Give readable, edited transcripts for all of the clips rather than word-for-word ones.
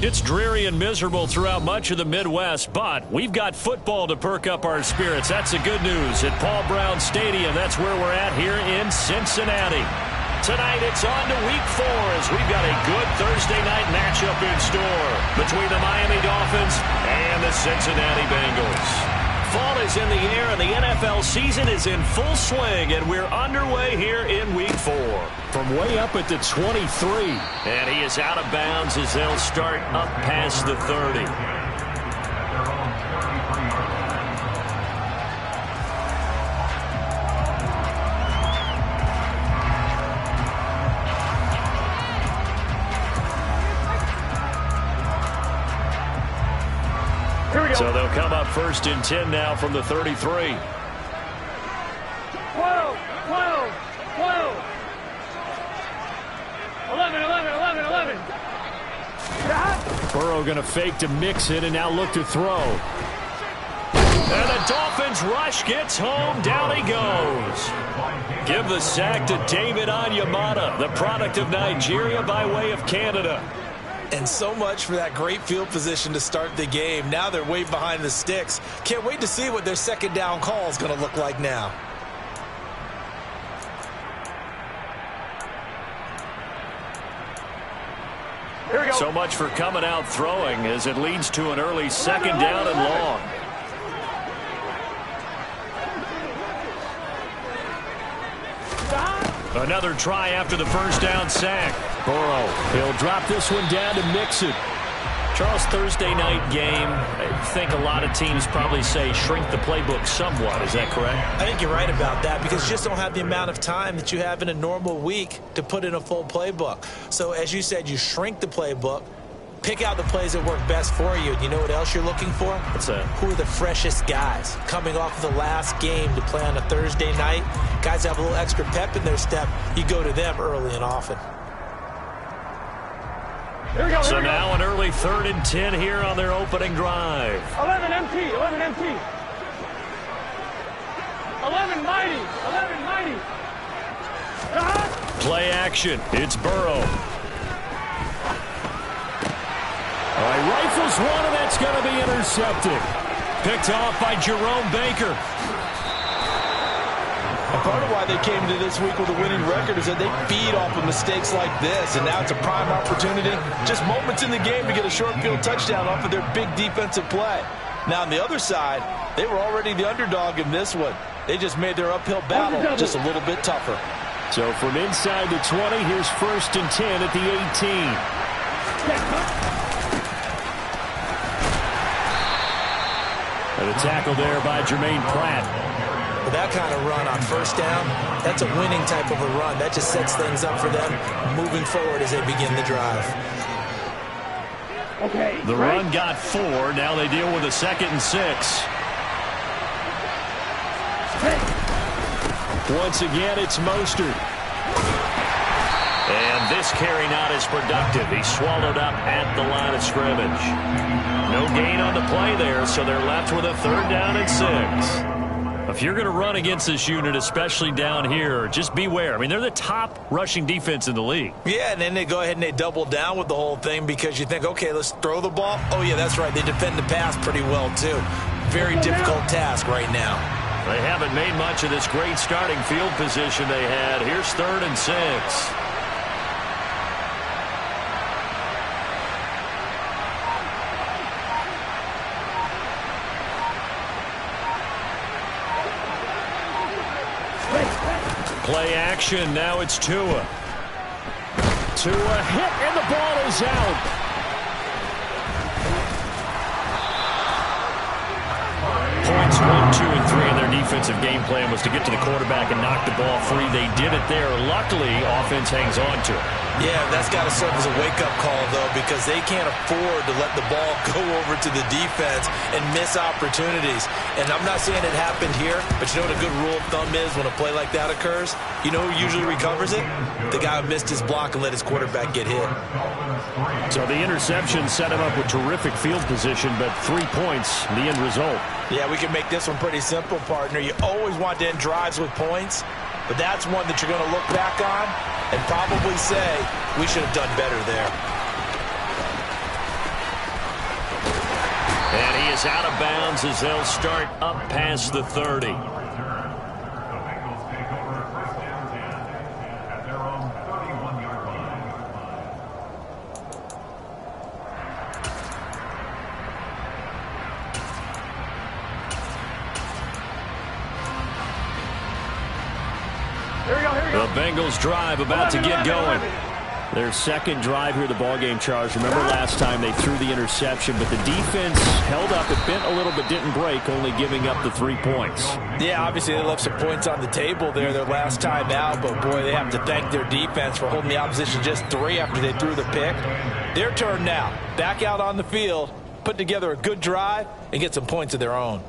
It's dreary and miserable throughout much of the Midwest, but we've got football to perk up our spirits. That's the good news at Paul Brown Stadium. That's where we're at here in Cincinnati. Tonight, it's on to Week 4 as we've got a good Thursday night matchup in store between the Miami Dolphins and the Cincinnati Bengals. Fall is in the air, and the NFL season is in full swing, and we're underway here in Week 4. From way up at the 23. And he is out of bounds as they'll start up past the 30. So they'll come up 1st and 10 now from the 33. 12, 12, 12. 11, 11, 11, 11. Burrow going to fake to mix it and now look to throw. And the Dolphins rush gets home. Down he goes. Give the sack to David Onyemata, the product of Nigeria by way of Canada. And so much for that great field position to start the game. Now they're way behind the sticks. Can't wait to see what their second down call is going to look like now. Here we go. So much for coming out throwing as it leads to an early second down and long. Another try after the first down sack. Burrow, he'll drop this one down to mix it. Charles, Thursday night game, I think a lot of teams probably say shrink the playbook somewhat. Is that correct? I think you're right about that because you just don't have the amount of time that you have in a normal week to put in a full playbook. So as you said, you shrink the playbook, pick out the plays that work best for you. And you know what else you're looking for? What's that? Who are the freshest guys coming off of the last game to play on a Thursday night? Guys have a little extra pep in their step. You go to them early and often. Here we go. So now an early 3rd and 10 here on their opening drive. 11 empty. 11 empty. 11 mighty. 11 mighty. Play action. It's Burrow. All right, rifles one, and that's going to be intercepted. Picked off by Jerome Baker. And part of why they came into this week with a winning record is that they feed off of mistakes like this, and now it's a prime opportunity, just moments in the game to get a short field touchdown off of their big defensive play. Now on the other side, they were already the underdog in this one. They just made their uphill battle just a little bit tougher. So from inside the 20, here's 1st and 10 at the 18. And a tackle there by Jermaine Pratt. With that kind of run on first down, that's a winning type of a run. That just sets things up for them moving forward as they begin the drive. Okay. The run got 4. Now they deal with a 2nd and 6. Once again, it's Mostert. And this carry not as productive. He swallowed up at the line of scrimmage. No gain on the play there, so they're left with a 3rd down and 6. If you're going to run against this unit, especially down here, just beware. I mean, they're the top rushing defense in the league. Yeah, and then they go ahead and they double down with the whole thing because you think, okay, let's throw the ball. Oh, yeah, that's right. They defend the pass pretty well, too. Very difficult task right now. They haven't made much of this great starting field position they had. Here's 3rd and 6. Play action. Now it's Tua. Tua hit, and the ball is out. Points 1, 2, and 3 in their defensive game plan was to get to the quarterback and knock the ball free. They did it there. Luckily, offense hangs on to it. Yeah, that's got to serve as a wake-up call, though, because they can't afford to let the ball go over to the defense and miss opportunities. And I'm not saying it happened here, but you know what a good rule of thumb is when a play like that occurs? You know who usually recovers it? The guy who missed his block and let his quarterback get hit. So the interception set him up with terrific field position, but 3 points, the end result. Yeah, we can make this one pretty simple, partner. You always want to end drives with points, but that's one that you're going to look back on and probably say, we should have done better there. is out of bounds as they'll start up past the 30. The Bengals drive about to get going. Their second drive here, the ballgame, Charles. Remember last time they threw the interception, but the defense held up. It bent a little but didn't break, only giving up the 3 points. Yeah, obviously they left some points on the table there their last time out, but boy, they have to thank their defense for holding the opposition just 3 after they threw the pick. Their turn now. Back out on the field, put together a good drive, and get some points of their own.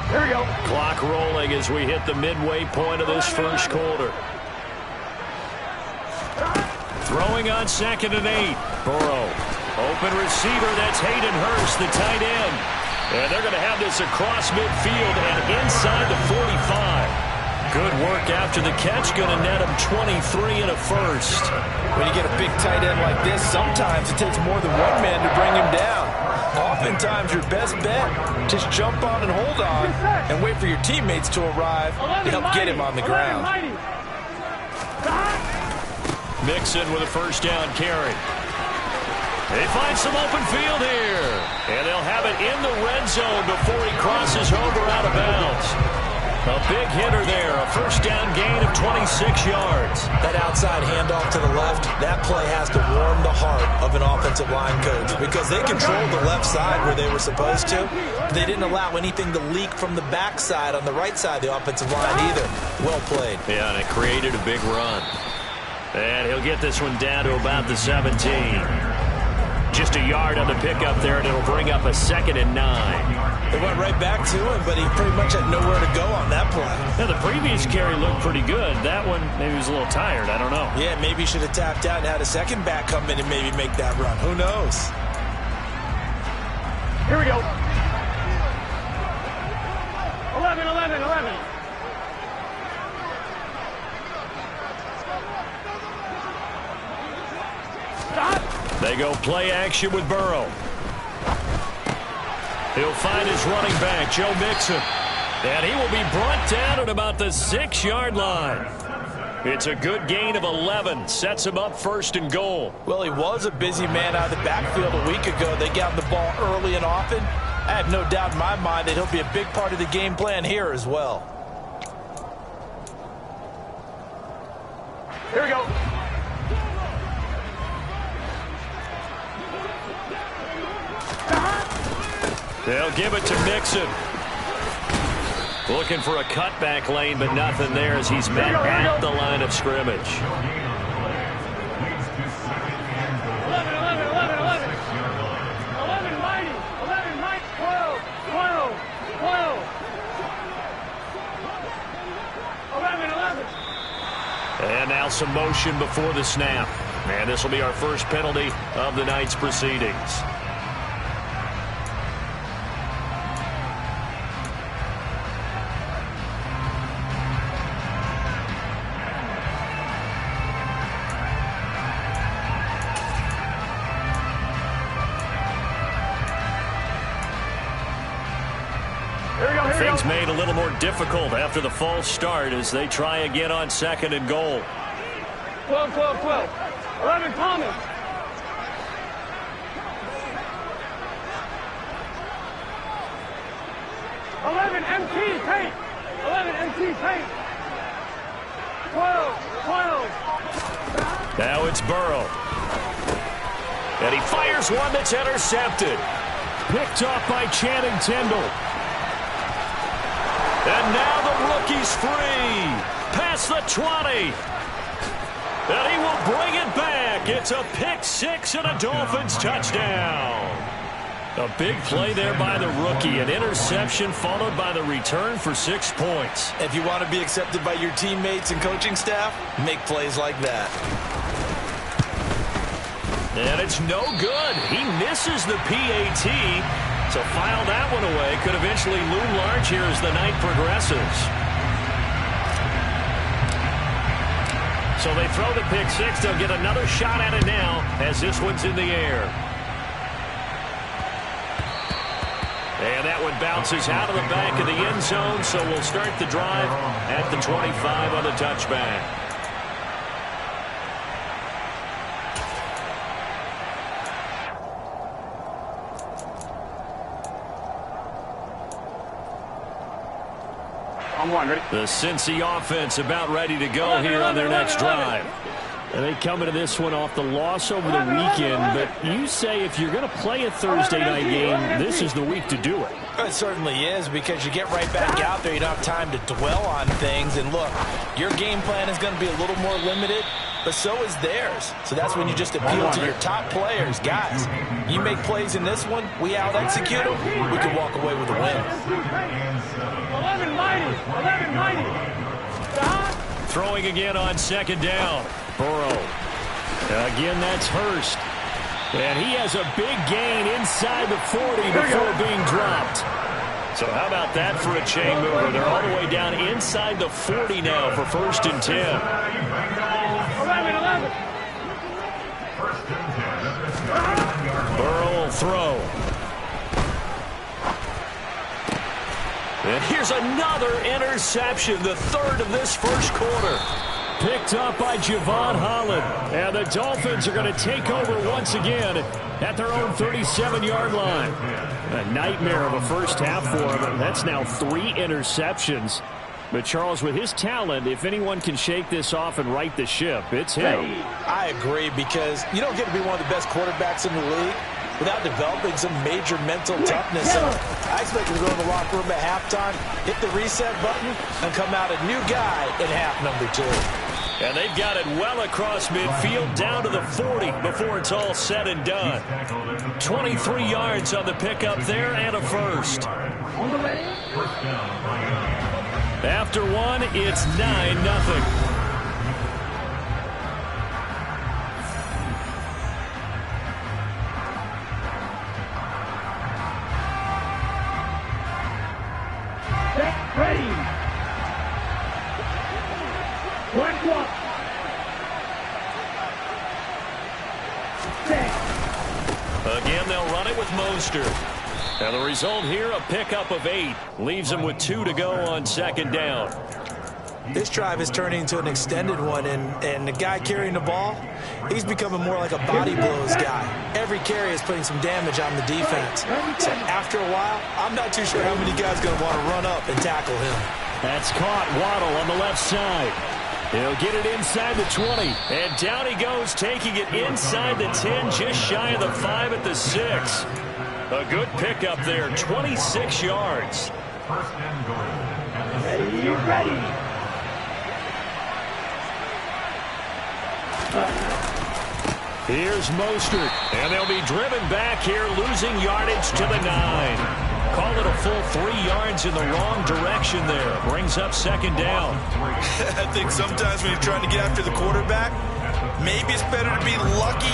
Here we go. Clock rolling as we hit the midway point of this first quarter. Throwing on 2nd and 8. Burrow. Open receiver. That's Hayden Hurst, the tight end. And they're going to have this across midfield and inside the 45. Good work after the catch. Going to net him 23 and a first. When you get a big tight end like this, sometimes it takes more than one man to bring him down. Oftentimes, your best bet, just jump on and hold on and wait for your teammates to arrive to help get him on the ground. Mixon with a first down carry. They find some open field here. And they'll have it in the red zone before he crosses over out of bounds. A big hitter there, a first down gain of 26 yards. That outside handoff to the left, that play has to warm the heart of an offensive line coach because they controlled the left side where they were supposed to. They didn't allow anything to leak from the backside on the right side of the offensive line either. Well played. Yeah, and it created a big run. And he'll get this one down to about the 17. Just a yard on the pickup there, and it'll bring up a 2nd and 9. They went right back to him, but he pretty much had nowhere to go on that play. Now, the previous carry looked pretty good. That one, maybe he was a little tired. I don't know. Yeah, maybe he should have tapped out and had a second back come in and maybe make that run. Who knows? Here we go. 11, 11, 11. Stop. They go play action with Burrow. He'll find his running back, Joe Mixon. And he will be brought down at about the 6-yard line. It's a good gain of 11. Sets him up 1st and goal. Well, he was a busy man out of the backfield a week ago. They got him the ball early and often. I have no doubt in my mind that he'll be a big part of the game plan here as well. Here we go. They'll give it to Mixon. Looking for a cutback lane, but nothing there as he's met at the line of scrimmage. 11, 11, 11, 11. 11, mighty. 11, mighty. 12, 12, 12. 11, 11. And now some motion before the snap. And this will be our first penalty of the night's proceedings. Things made a little more difficult after the false start as they try again on 2nd and goal. 12, 12, 12. 11, Thomas. 11, MT, Tate. 11, MT, Tate. 12, 12. Now it's Burrow. And he fires one that's intercepted. Picked off by Channing Tindall. And now the rookie's free. Past the 20. And he will bring it back. It's a pick 6 and a Dolphins touchdown. A big play there by the rookie. An interception followed by the return for 6 points. If you want to be accepted by your teammates and coaching staff, make plays like that. And it's no good. He misses the PAT. So file that one away. Could eventually loom large here as the night progresses. So So they throw the pick six. They'll get another shot at it now as this one's in the air. And that one bounces out of the back of the end zone, so we'll start the drive at the 25 on the touchback. The Cincy offense about ready to go here on their next drive. And they come into this one off the loss over the weekend, but you say if you're going to play a Thursday night game, this is the week to do it. It certainly is, because you get right back out there. You don't have time to dwell on things. And look, your game plan is going to be a little more limited, but so is theirs. So that's when you just appeal to your top players. Guys, you make plays in this one, we out-execute them, we can walk away with a win. 11 mighty. Throwing again on second down. Burrow. Again, that's Hurst. And he has a big gain inside the 40 before being dropped. So how about that for a chain mover? They're all the way down inside the 40 now for 1st and 10. 11. Burrow will throw. And here's another interception, the third of this first quarter. Picked up by Javon Holland. And the Dolphins are going to take over once again at their own 37-yard line. A nightmare of a first half for him. That's now 3 interceptions. But, Charles, with his talent, if anyone can shake this off and right the ship, it's him. I agree, because you don't get to be one of the best quarterbacks in the league without developing some major mental toughness. So I expect him to go in the locker room at halftime, hit the reset button, and come out a new guy in half number 2. And they've got it well across midfield down to the 40 before it's all said and done. 23 yards on the pickup there and a first. After one, it's 9-0. Ready. Again, they'll run it with Mostert. Now the result here, a pickup of 8. Leaves them with 2 to go on second down. This drive is turning into an extended one, and the guy carrying the ball, he's becoming more like a body blows guy. Every carry is putting some damage on the defense. So after a while, I'm not too sure how many guys are going to want to run up and tackle him. That's caught. Waddle on the left side. He'll get it inside the 20. And down he goes, taking it inside the 10, just shy of the 5 at the 6. A good pickup there, 26 yards. Ready. Here's Mostert. And they'll be driven back here, losing yardage to the 9. Call it a full 3 yards in the wrong direction there. Brings up second down. I think sometimes when you're trying to get after the quarterback, maybe it's better to be lucky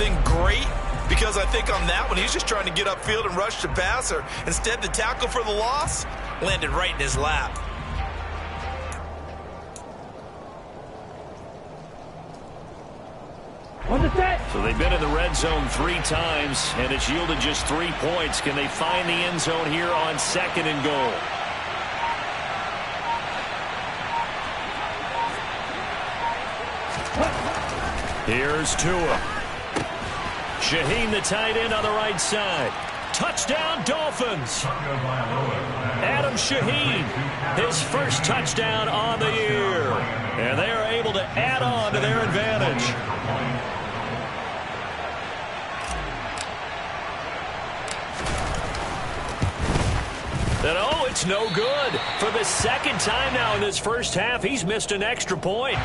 than great. Because I think on that one, he's just trying to get upfield and rush the passer. Instead, the tackle for the loss landed right in his lap. So they've been in the red zone 3 times, and it's yielded just 3 points. Can they find the end zone here on second and goal? Here's Tua. Shaheen, the tight end, on the right side. Touchdown, Dolphins. Adam Shaheen, his first touchdown on the year. And they are able to add on to their advantage. And oh, it's no good. For the second time now in this first half, he's missed an extra point.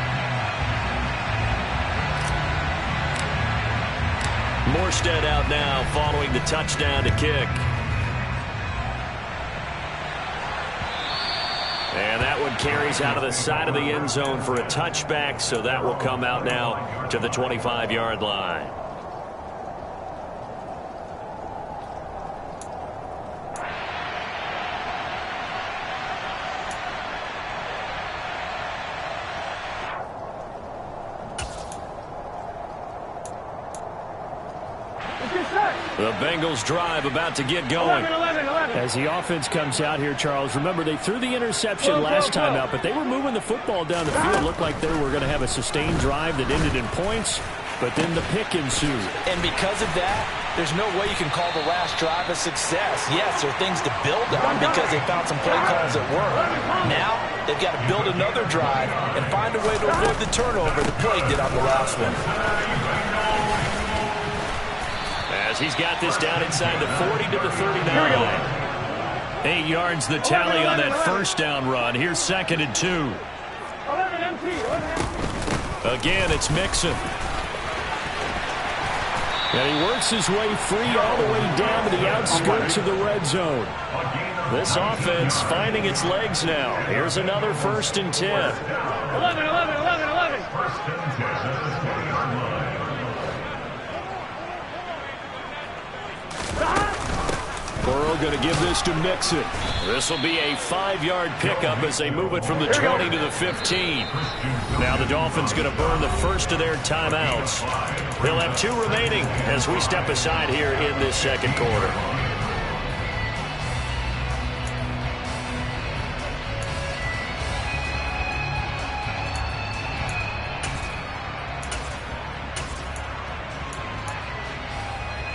Morstead out now following the touchdown to kick. And that one carries out of the side of the end zone for a touchback, so that will come out now to the 25-yard line. The Bengals drive about to get going. 11. As the offense comes out here, Charles, remember they threw the interception last time out, but they were moving the football down the field. Looked like they were going to have a sustained drive that ended in points, but then the pick ensued. And because of that, there's no way you can call the last drive a success. Yes, there are things to build on because they found some play calls that work. Now, they've got to build another drive and find a way to avoid the turnover the play did on the last one. As he's got this down inside the 40 to the 39. 8 yards the tally on that first down run. Here's 2nd and 2. 11 MT. Again, it's Mixon. And he works his way free all the way down to the outskirts of the red zone. This offense finding its legs now. Here's another 1st and 10. 11. Burrow going to give this to Mixon. This will be a 5-yard pickup as they move it from the 20 to the 15. Now the Dolphins going to burn the first of their timeouts. They'll have 2 remaining as we step aside here in this 2nd quarter.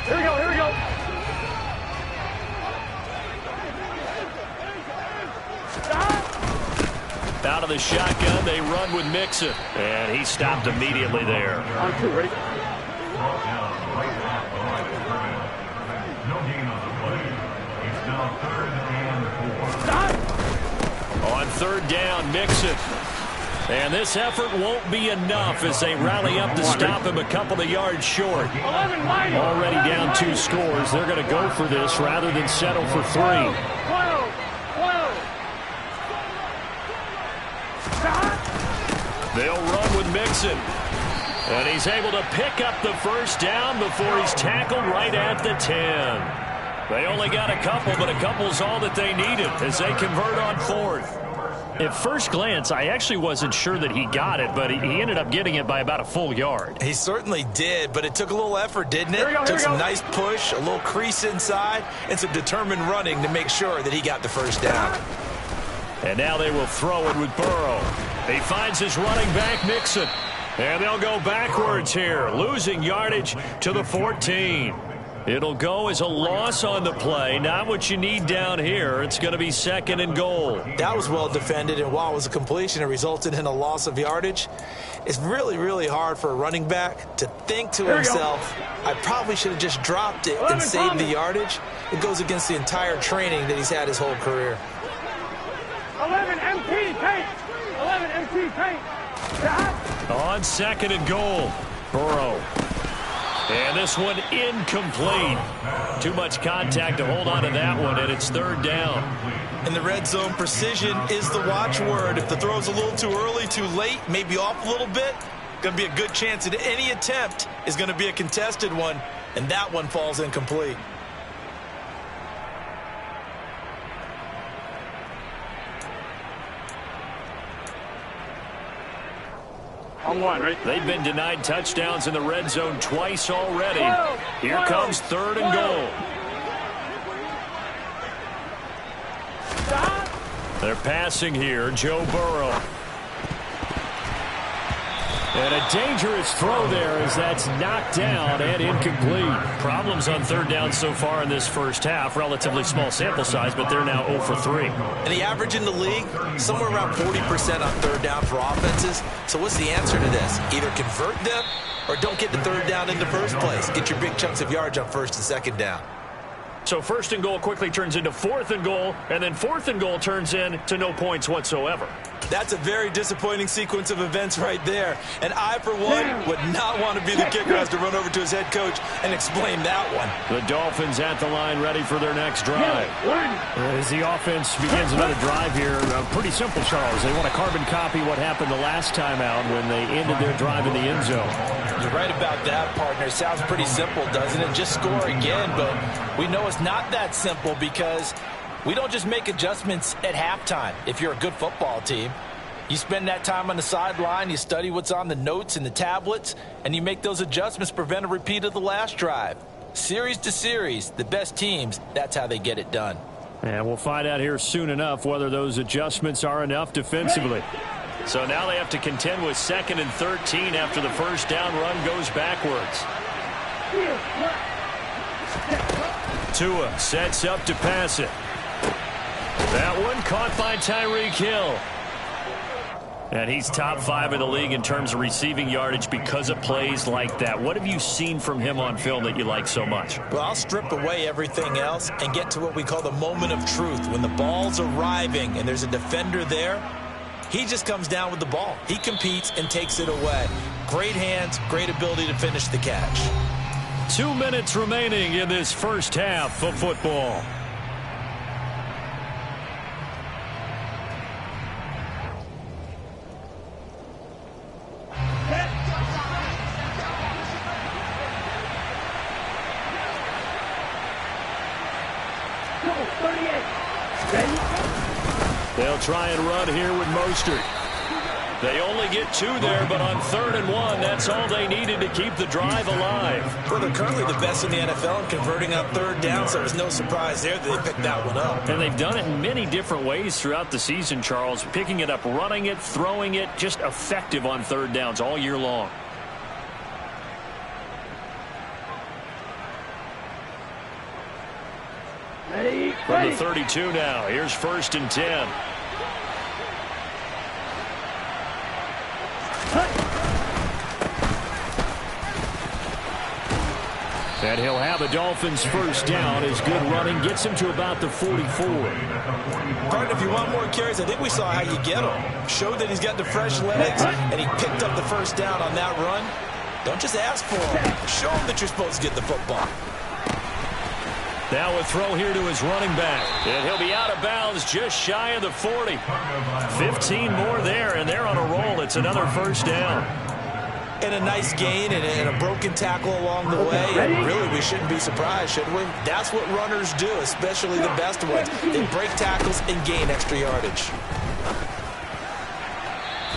Here we go. Out of the shotgun, they run with Mixon. And he stopped immediately there. On 2, ready? On 3rd down, Mixon. And this effort won't be enough as they rally up to stop him a couple of yards short. 11 mighty. Already down 2 scores. They're going to go for this rather than settle for 3. 12. They'll run with Mixon. And he's able to pick up the first down before he's tackled right at the 10. They only got a couple, but a couple's all that they needed as they convert on 4th. At first glance, I actually wasn't sure that he got it, but he ended up getting it by about a full yard. He certainly did, but it took a little effort, didn't it? Took some nice push, a little crease inside, and some determined running to make sure that he got the first down. And now they will throw it with Burrow. He finds his running back, Mixon. And they'll go backwards here, losing yardage to the 14. It'll go as a loss on the play. Not what you need down here. It's going to be 2nd and goal. That was well defended, and while it was a completion, it resulted in a loss of yardage. It's really, really hard for a running back to think to himself, I probably should have just dropped it and saved the yardage. It goes against the entire training that he's had his whole career. 11 MT, paint. 11 MT, paint. On 2nd and goal, Burrow. And this one incomplete. Too much contact to hold on to that one, and it's 3rd down. In the red zone, precision is the watchword. If the throw's a little too early, too late, maybe off a little bit, going to be a good chance that any attempt is going to be a contested one, and that one falls incomplete. On 1, right? They've been denied touchdowns in the red zone twice already. Here comes 3rd and goal. They're passing here, Joe Burrow. And a dangerous throw there as that's knocked down and incomplete. Problems on 3rd down so far in this first half. Relatively small sample size, but they're now 0 for 3. And the average in the league, somewhere around 40% on 3rd down for offenses. So what's the answer to this? Either convert them or don't get the 3rd down in the first place. Get your big chunks of yards on 1st and 2nd down. So 1st and goal quickly turns into 4th and goal, and then 4th and goal turns into no points whatsoever. That's a very disappointing sequence of events right there. And I, for one, would not want to be the kicker who has to run over to his head coach and explain that one. The Dolphins at the line ready for their next drive. As the offense begins another drive here, pretty simple, Charles. They want to carbon copy what happened the last time out when they ended their drive in the end zone. You're right about that, partner. Sounds pretty simple, doesn't it? Just score again, but we know it's not that simple because we don't just make adjustments at halftime. If you're a good football team, you spend that time on the sideline, you study what's on the notes and the tablets, and you make those adjustments to prevent a repeat of the last drive. Series to series, the best teams, that's how they get it done. And we'll find out here soon enough whether those adjustments are enough defensively. So now they have to contend with 2nd and 13 after the first down run goes backwards. Tua sets up to pass it. That one caught by Tyreek Hill. And he's top 5 in the league in terms of receiving yardage because of plays like that. What have you seen from him on film that you like so much? Well, I'll strip away everything else and get to what we call the moment of truth. When the ball's arriving and there's a defender there, he just comes down with the ball. He competes and takes it away. Great hands, great ability to finish the catch. 2 minutes remaining in this first half of football. They'll try and run here with Mostert. They only get 2 there, but on 3rd and 1, that's all they needed to keep the drive alive. Well, they're currently the best in the NFL in converting on 3rd down, so there's no surprise there that they picked that one up. And they've done it in many different ways throughout the season, Charles. Picking it up, running it, throwing it, just effective on 3rd downs all year long. From the 32 now, here's 1st and 10. And he'll have a Dolphins first down. His good running gets him to about the 44. Pardon, if you want more carries, I think we saw how you get him. Showed that he's got the fresh legs, and he picked up the first down on that run. Don't just ask for him. Show him that you're supposed to get the football. Now a throw here to his running back. And he'll be out of bounds just shy of the 40. 15 more there, and they're on a roll. It's another first down. And a nice gain and a broken tackle along the way. And really, we shouldn't be surprised, should we? That's what runners do, especially the best ones. They break tackles and gain extra yardage.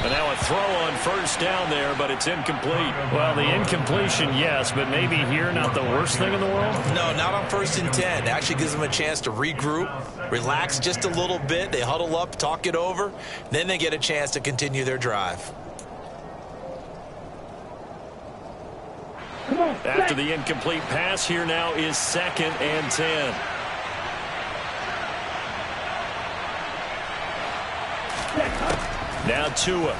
And now a throw on first down there, but it's incomplete. Well, the incompletion, yes, but maybe here not the worst thing in the world? No, not on 1st and 10. It actually gives them a chance to regroup, relax just a little bit. They huddle up, talk it over. Then they get a chance to continue their drive. After the incomplete pass, here now is 2nd and 10. Now Tua.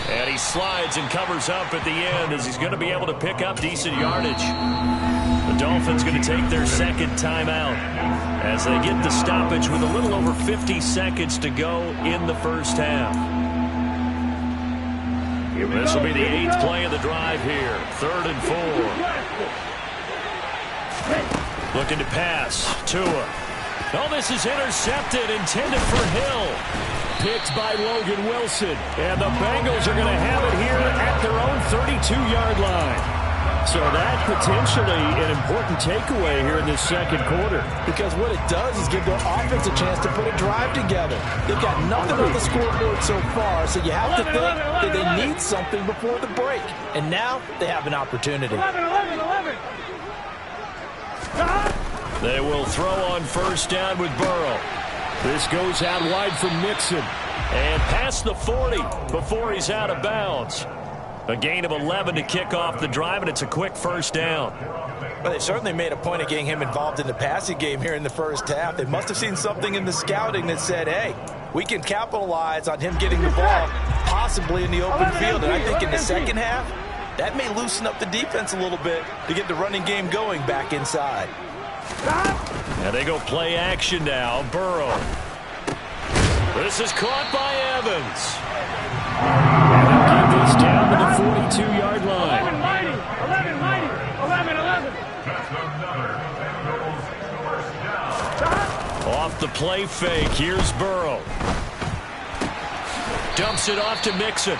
And he slides and covers up at the end as he's going to be able to pick up decent yardage. The Dolphins going to take their 2nd timeout as they get the stoppage with a little over 50 seconds to go in the first half. This will be the 8th play of the drive here. 3rd and 4. Looking to pass. Tua. Oh, this is intercepted, intended for Hill. Picked by Logan Wilson. And the Bengals are going to have it here at their own 32-yard line. So that potentially an important takeaway here in this 2nd quarter. Because what it does is give their offense a chance to put a drive together. They've got nothing on the scoreboard so far, so you have to think that they need something before the break. And now they have an opportunity. 11. They will throw on first down with Burrow. This goes out wide from Mixon. And past the 40 before he's out of bounds. A gain of 11 to kick off the drive, and it's a quick first down. Well, they've certainly made a point of getting him involved in the passing game here in the first half. They must have seen something in the scouting that said, hey, we can capitalize on him getting the ball possibly in the open field. And I think in the 2nd half, that may loosen up the defense a little bit to get the running game going back inside. And they go play action now. Burrow. This is caught by Evans. And they'll get this down to the 42-yard line. 11. Off the play fake, here's Burrow. Dumps it off to Mixon.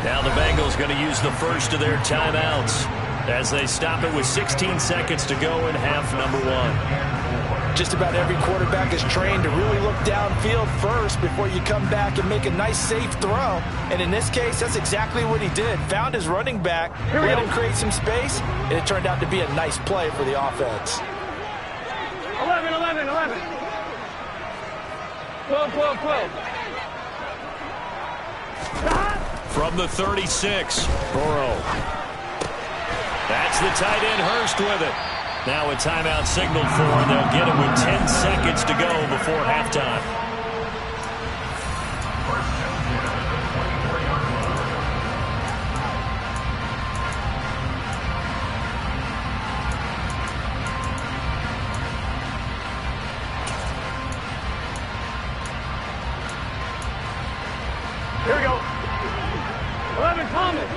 Now the Bengals going to use the first of their timeouts as they stop it with 16 seconds to go in half number 1. Just about every quarterback is trained to really look down downfield first before you come back and make a nice, safe throw. And in this case, that's exactly what he did. Found his running back, let him create some space, and it turned out to be a nice play for the offense. 11, 11, 11. 12, 12, 12. From the 36, Burrow. That's the tight end, Hurst with it. Now a timeout signaled for, and they'll get it with 10 seconds to go before halftime. Here we go. 11, Thomas.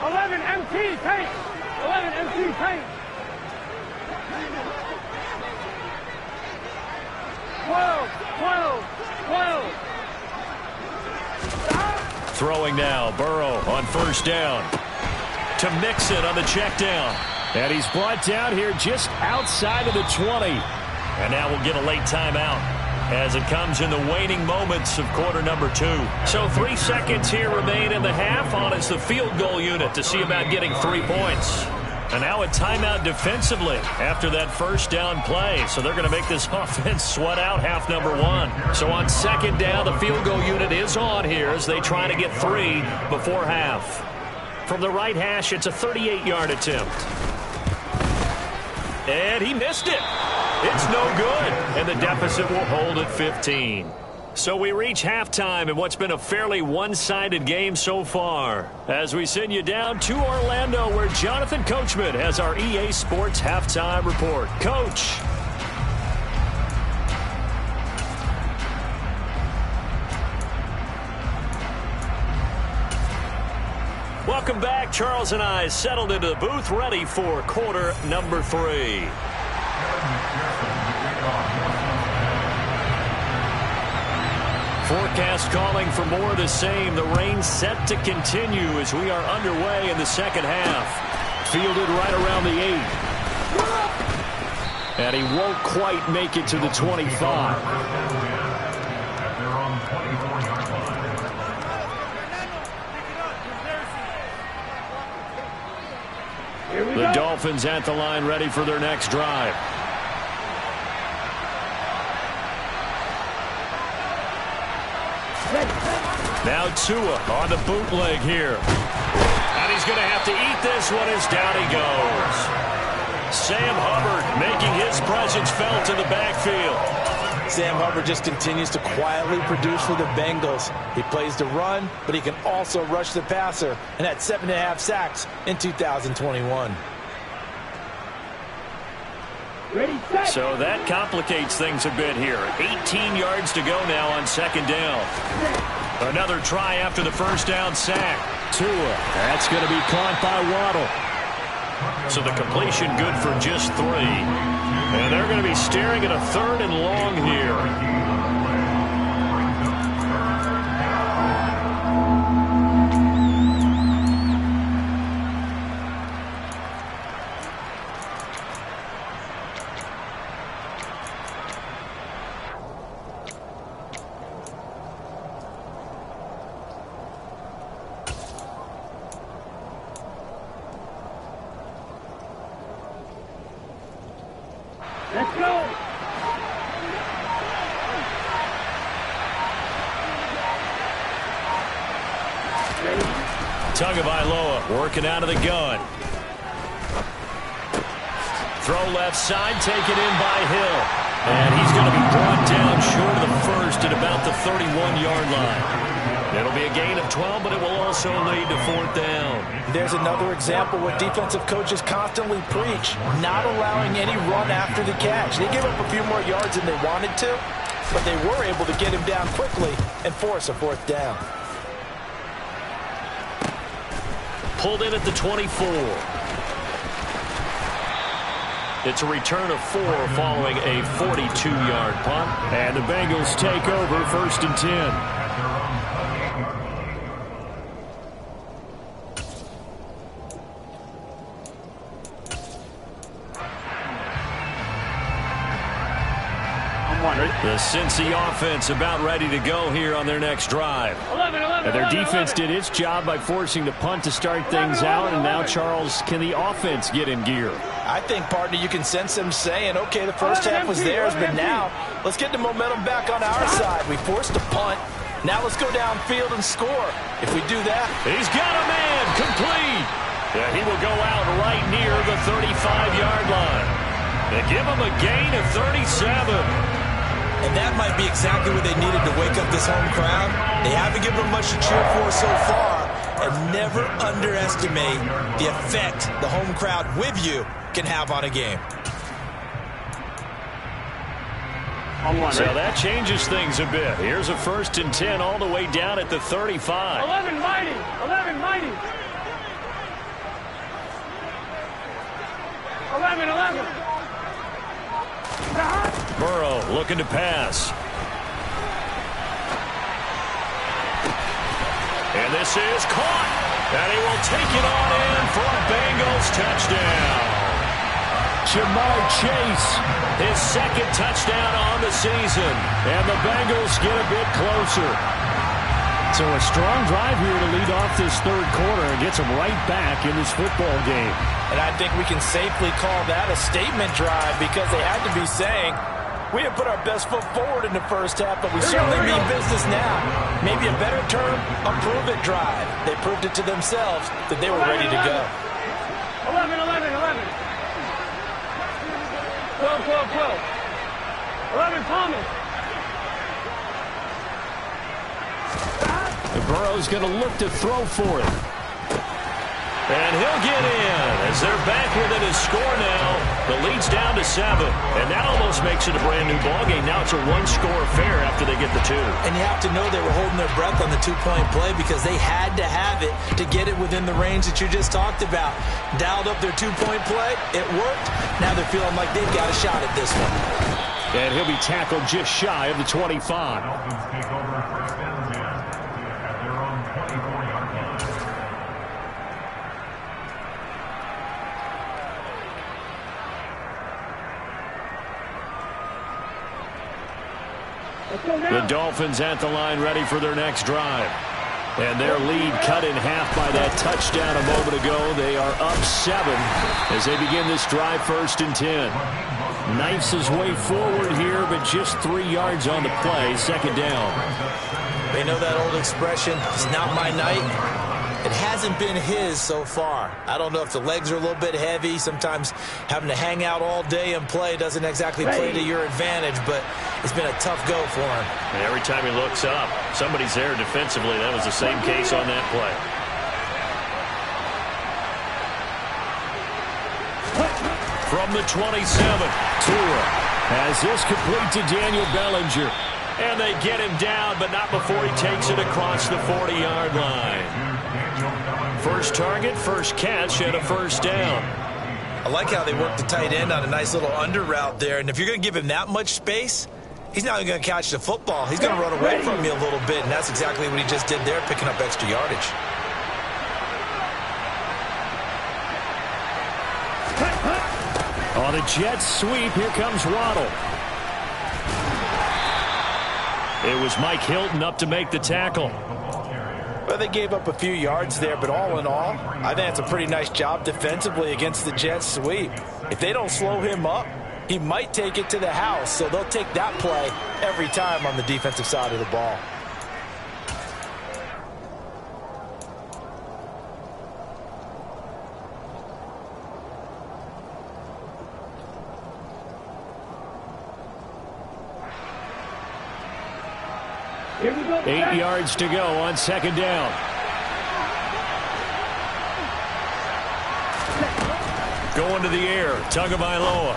11, MT, Tate. 11, MT, Tate. 12, 12, 12. Throwing now, Burrow on first down. To Mixon on the check down. And he's brought down here just outside of the 20. And now we'll get a late timeout as it comes in the waning moments of quarter number 2. So 3 seconds here remain in the half. On is the field goal unit to see about getting 3 points. And now a timeout defensively after that first down play. So they're going to make this offense sweat out half number 1. So on second down, the field goal unit is on here as they try to get 3 before half. From the right hash, it's a 38-yard attempt. And he missed it. It's no good, and the deficit will hold at 15. So we reach halftime in what's been a fairly one-sided game so far, as we send you down to Orlando, where Jonathan Coachman has our EA Sports halftime report. Coach. Welcome back. Charles and I settled into the booth, ready for quarter number 3. Forecast calling for more of the same. The rain set to continue as we are underway in the second half. Fielded right around the 8. And he won't quite make it to the 25. The Dolphins at the line, ready for their next drive. Now Tua on the bootleg here. And he's going to have to eat this one as down he goes. Sam Hubbard making his presence felt in the backfield. Sam Hubbard just continues to quietly produce for the Bengals. He plays the run, but he can also rush the passer, and had 7.5 sacks in 2021. So that complicates things a bit here. 18 yards to go now on second down. Another try after the first down sack. Tua, that's going to be caught by Waddle. So the completion good for just 3. And they're going to be staring at a 3rd and long here. Let's go. Tagovailoa working out of the gun. Throw left side, taken in by Hill. And he's going to be brought down short of the first at about the 31-yard line. It'll be a gain of 12, but it will also lead to 4th down. There's another example where defensive coaches constantly preach, not allowing any run after the catch. They gave up a few more yards than they wanted to, but they were able to get him down quickly and force a 4th down. Pulled in at the 24. It's a return of 4 following a 42-yard punt. And the Bengals take over 1st and 10. The Cincy offense about ready to go here on their next drive. 11, And their 11, defense 11. did its job by forcing the punt to start things out. And now, Charles, can the offense get in gear? I think, partner, you can sense them saying, okay, the first half was theirs, but now let's get the momentum back on our side. We forced a punt. Now let's go downfield and score. If we do that. He's got a man complete. Yeah, he will go out right near the 35-yard line. They give him a gain of 37. And that might be exactly what they needed to wake up this home crowd. They haven't given them much to cheer for so far. And never underestimate the effect the home crowd with you can have on a game. So that changes things a bit. Here's a 1st and 10 all the way down at the 35. 11 mighty. 11 mighty. 11, 11. Burrow looking to pass. And this is caught. And he will take it on in for a Bengals touchdown. Jamar Chase, his 2nd touchdown on the season. And the Bengals get a bit closer. So a strong drive here to lead off this 3rd quarter and gets them right back in this football game. And I think we can safely call that a statement drive because they had to be saying, we didn't put our best foot forward in the first half, but we certainly mean business now. Maybe a better term, a prove-it drive. They proved it to themselves that they were ready to go. 11, 11, 11. 12, 12, 12. 11, Thomas. And Burrow's going to look to throw for it. And he'll get in as they're back within his score now. The lead's down to 7. And that almost makes it a brand new ballgame. Now it's a 1-score affair after they get the 2. And you have to know they were holding their breath on the 2-point play because they had to have it to get it within the range that you just talked about. Dialed up their 2-point play. It worked. Now they're feeling like they've got a shot at this one. And he'll be tackled just shy of the 25. The Dolphins at the line ready for their next drive. And their lead cut in half by that touchdown a moment ago. They are up 7 as they begin this drive 1st and 10. Knifes his way forward here, but just 3 yards on the play. 2nd down. They know that old expression, it's not my night. It hasn't been his so far. I don't know if the legs are a little bit heavy. Sometimes having to hang out all day and play doesn't exactly play to your advantage, but it's been a tough go for him. And every time he looks up, somebody's there defensively. That was the same case on that play. From the 27, Tua has this complete to Daniel Bellinger. And they get him down, but not before he takes it across the 40-yard line. First target, first catch, and a 1st down. I like how they work the tight end on a nice little under route there. And if you're going to give him that much space, he's not going to catch the football. He's going to run away from you a little bit, and that's exactly what he just did there, picking up extra yardage. On a jet sweep, here comes Waddle. It was Mike Hilton up to make the tackle. Well, they gave up a few yards there, but all in all, I think it's a pretty nice job defensively against the jet sweep. If they don't slow him up, he might take it to the house, so they'll take that play every time on the defensive side of the ball. Here we go. 8 yards to go on 2nd down. Going to the air, Tagovailoa.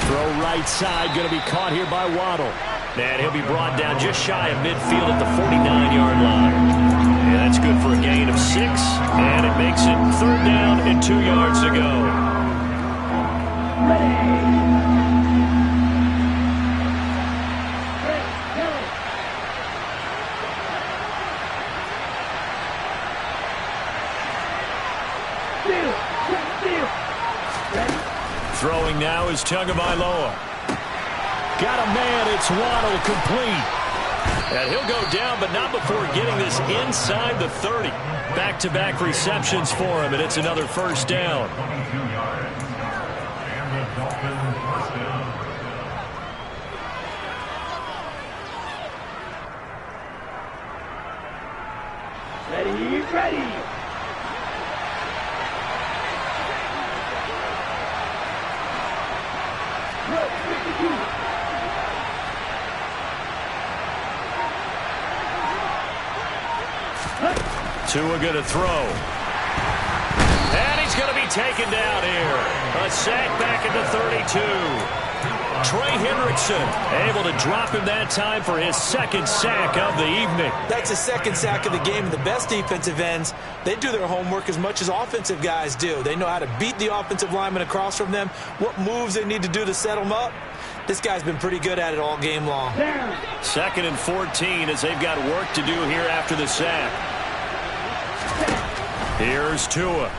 Throw right side, going to be caught here by Waddle. And he'll be brought down just shy of midfield at the 49-yard line. And that's good for a gain of 6. And it makes it 3rd down and 2 yards to go. Throwing now is Tagovailoa. Got a man. It's Waddle, complete. And he'll go down, but not before getting this inside the 30. Back-to-back receptions for him, and it's another first down. Ready. 2 are going to throw. And he's going to be taken down here. A sack back at the 32. Trey Hendrickson able to drop him that time for his second sack of the evening. That's his second sack of the game. And the best defensive ends, they do their homework as much as offensive guys do. They know how to beat the offensive lineman across from them, what moves they need to do to set them up. This guy's been pretty good at it all game long. 2nd and 14 as they've got work to do here after the sack. Here's Tua.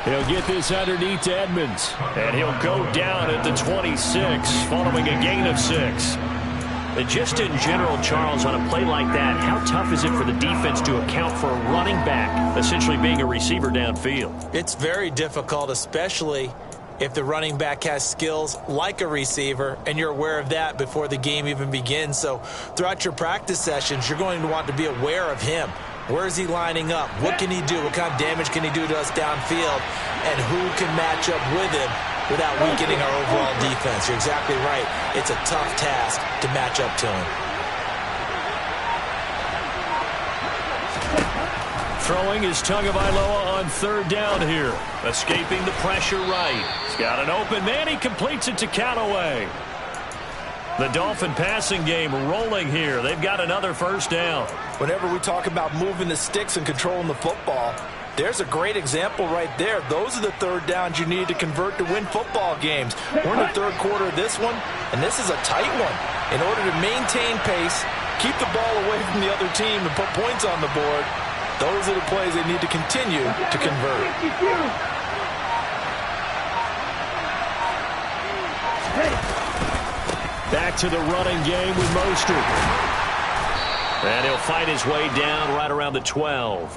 He'll get this underneath to Edmonds. And he'll go down at the 26 following a gain of 6. And just in general, Charles, on a play like that, how tough is it for the defense to account for a running back essentially being a receiver downfield? It's very difficult, especially if the running back has skills like a receiver, and you're aware of that before the game even begins. So throughout your practice sessions, you're going to want to be aware of him. Where is he lining up? What can he do? What kind of damage can he do to us downfield? And who can match up with him without weakening our overall defense? You're exactly right. It's a tough task to match up to him. Throwing is Tagovailoa on 3rd down here. Escaping the pressure right. He's got an open man. He completes it to Callaway. The Dolphin passing game rolling here. They've got another first down. Whenever we talk about moving the sticks and controlling the football, there's a great example right there. Those are the 3rd downs you need to convert to win football games. We're in the 3rd quarter of this one, and this is a tight one. In order to maintain pace, keep the ball away from the other team, and put points on the board, those are the plays they need to continue to convert. Back to the running game with Mostert. And he'll fight his way down right around the 12.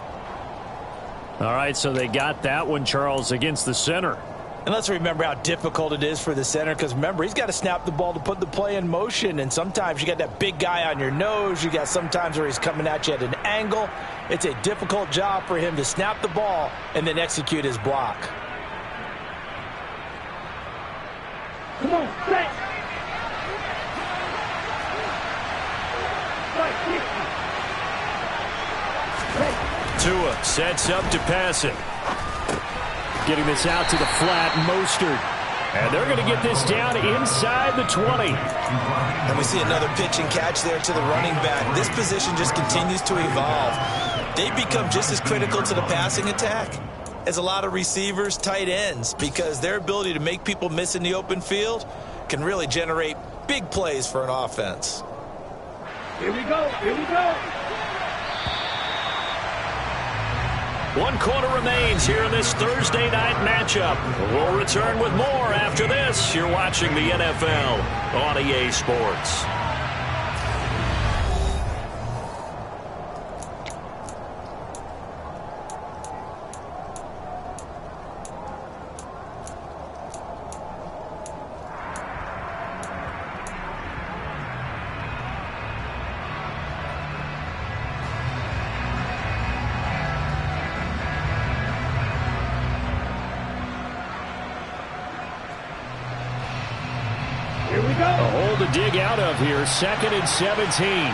All right, so they got that one, Charles, against the center. And let's remember how difficult it is for the center, because remember, he's got to snap the ball to put the play in motion, and sometimes you got that big guy on your nose. You got sometimes where he's coming at you at an angle. It's a difficult job for him to snap the ball and then execute his block. Come on, set. Tua sets up to pass it. Getting this out to the flat, Mostert. And they're going to get this down inside the 20. And we see another pitch and catch there to the running back. This position just continues to evolve. They become just as critical to the passing attack as a lot of receivers, tight ends, because their ability to make people miss in the open field can really generate big plays for an offense. Here we go. 1 quarter remains here in this Thursday night matchup. We'll return with more after this. You're watching the NFL on EA Sports. A hole to dig out of here. 2nd and 17.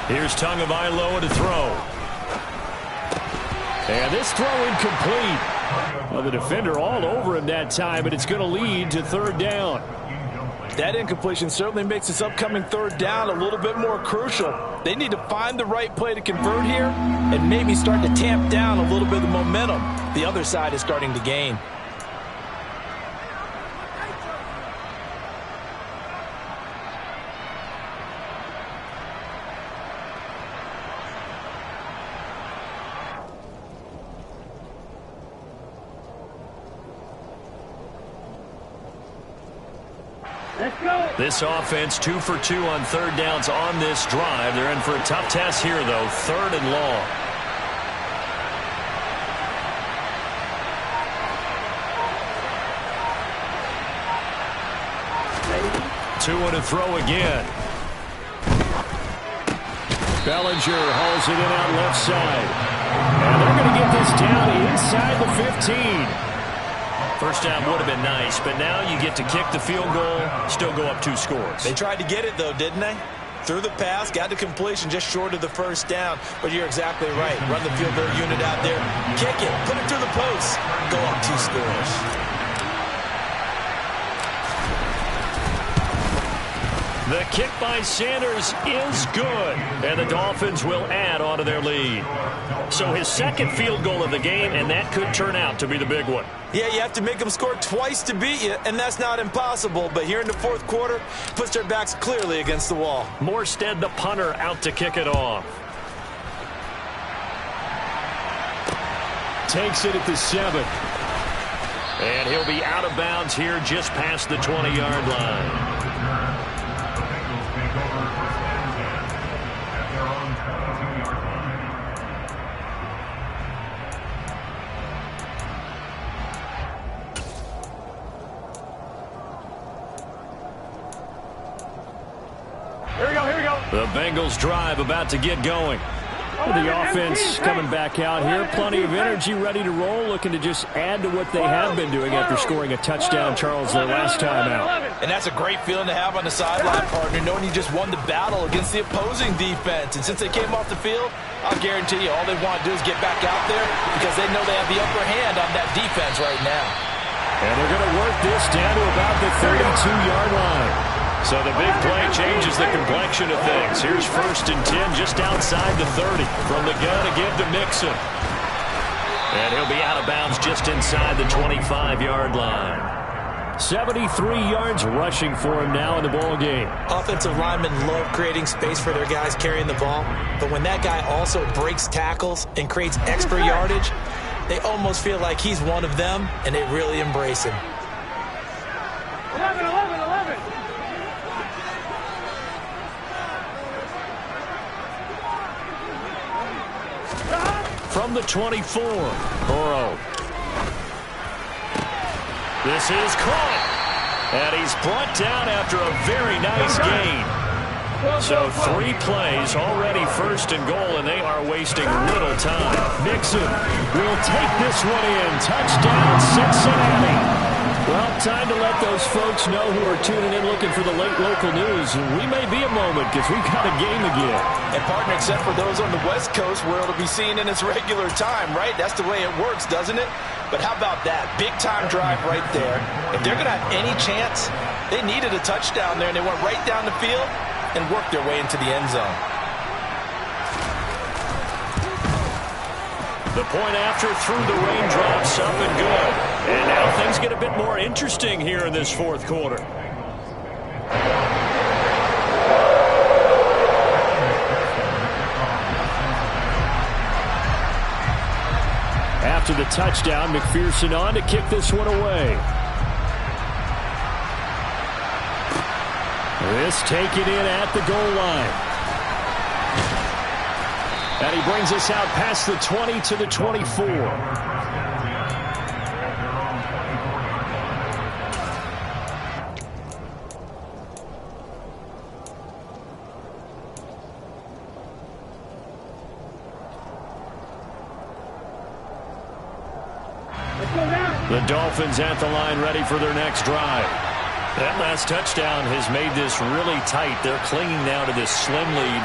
Here's Tagovailoa to throw. And this throw incomplete. Well, the defender all over him that time, but it's going to lead to 3rd down. That incompletion certainly makes this upcoming 3rd down a little bit more crucial. They need to find the right play to convert here and maybe start to tamp down a little bit of the momentum the other side is starting to gain. Let's go. This offense 2 for 2 on third downs on this drive. They're in for a tough test here, though. 3rd and long. Two and a throw again. Bellinger hauls it in out left side. And they're going to get this down inside the 15. First down would have been nice, but now you get to kick the field goal, still go up 2 scores. They tried to get it, though, didn't they? Threw the pass, got the completion just short of the first down. But you're exactly right. Run the field goal unit out there. Kick it. Put it through the post. Go up 2 scores. The kick by Sanders is good, and the Dolphins will add on to their lead. So his 2nd field goal of the game, and that could turn out to be the big one. Yeah, you have to make them score twice to beat you, and that's not impossible. But here in the 4th quarter, puts their backs clearly against the wall. Morstead, the punter, out to kick it off. Takes it at the 7. And he'll be out of bounds here just past the 20-yard line. The Bengals drive about to get going. The offense coming back out here. Plenty of energy, ready to roll, looking to just add to what they have been doing after scoring a touchdown, Charles, their last time out. And that's a great feeling to have on the sideline, partner, knowing you just won the battle against the opposing defense. And since they came off the field, I'll guarantee you all they want to do is get back out there because they know they have the upper hand on that defense right now. And they're going to work this down to about the 32-yard line. So the big play changes the complexion of things. Here's 1st and 10 just outside the 30. From the gun again to Mixon. And he'll be out of bounds just inside the 25-yard line. 73 yards rushing for him now in the ball game. Offensive linemen love creating space for their guys carrying the ball. But when that guy also breaks tackles and creates extra yardage, they almost feel like he's one of them, and they really embrace him. 11, 11, 11. From the 24, Burrow. This is caught. And he's brought down after a very nice gain. So 3 plays, already 1st and goal, and they are wasting little time. Mixon will take this one in. Touchdown, Cincinnati. Well, time to let those folks know who are tuning in looking for the late local news. We may be a moment because we've got a game again. And, partner, except for those on the West Coast where it'll be seen in its regular time, right? That's the way it works, doesn't it? But how about that? Big-time drive right there. If they're going to have any chance, they needed a touchdown there, and they went right down the field and worked their way into the end zone. The point after through the raindrops, up and good. And now things get a bit more interesting here in this 4th quarter. After the touchdown, McPherson on to kick this one away. This taken in at the goal line. And he brings us out past the 20 to the 24. The Dolphins at the line ready for their next drive. That last touchdown has made this really tight. They're clinging now to this slim lead.